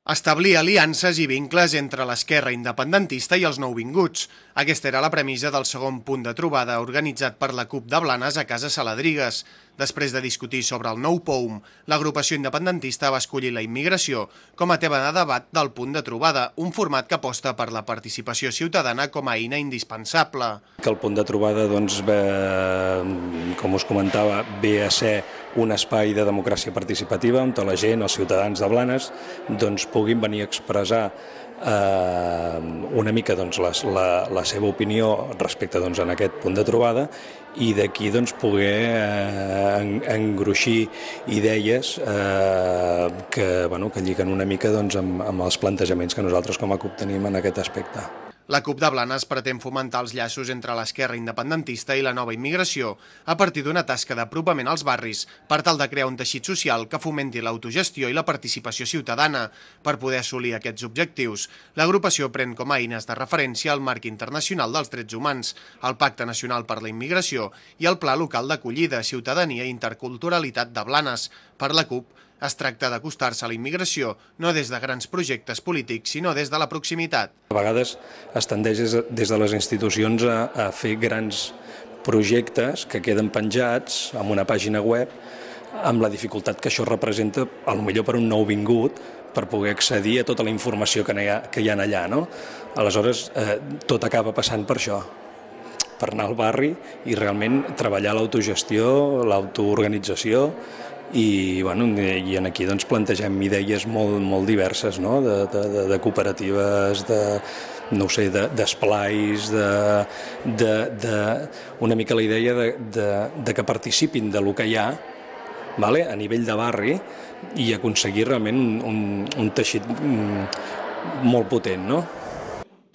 Establir aliances i vincles entre l'esquerra independentista i els nouvinguts. Aquesta era la premissa del segon punt de trobada organitzat per la CUP de Blanes a Casa Saladrigues. Després de discutir sobre el nou POUM, l'agrupació independentista va escollir la immigració com a tema de debat del punt de trobada, un format que aposta per la participació ciutadana com a eina indispensable. Que el punt de trobada, com us comentava, ve a ser un espai de democràcia participativa on la gent, els ciutadans de Blanes, puguin venir a expressar una mica la seva opinió respecte en aquest punt de trobada i d'aquí poder engruixir idees que lliguen una mica amb els plantejaments que nosaltres com a CUP tenim en aquest aspecte. La CUP de Blanes pretén fomentar els llaços entre l'esquerra independentista i la nova immigració a partir d'una tasca d'apropament als barris per tal de crear un teixit social que fomenti l'autogestió i la participació ciutadana. Per poder assolir aquests objectius, l'agrupació pren com a eines de referència el Marc Internacional dels Drets Humans, el Pacte Nacional per la Immigració i el Pla Local d'Acollida, Ciutadania i Interculturalitat de Blanes. Per la CUP, es tracta d'acostar-se a la immigració no des de grans projectes polítics, sinó des de la proximitat. A vegades es tendeix des de les institucions a fer grans projectes que queden penjats en una pàgina web amb la dificultat que això representa, potser per un nouvingut, per poder accedir a tota la informació que hi ha allà, no? Aleshores, tot acaba passant per això, per anar al barri i realment treballar l'autogestió, l'autoorganització i aquí plantegem idees molt diverses, no? De cooperatives, d'esplais, una mica la idea de que participin del que hi ha a nivell de barri i aconseguir realment un teixit molt potent, no?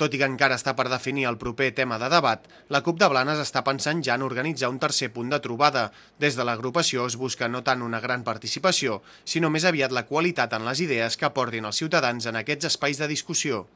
Tot i que encara està per definir el proper tema de debat, la CUP de Blanes està pensant ja en organitzar un tercer punt de trobada. Des de l'agrupació es busca no tant una gran participació, sinó més aviat la qualitat en les idees que aportin els ciutadans en aquests espais de discussió.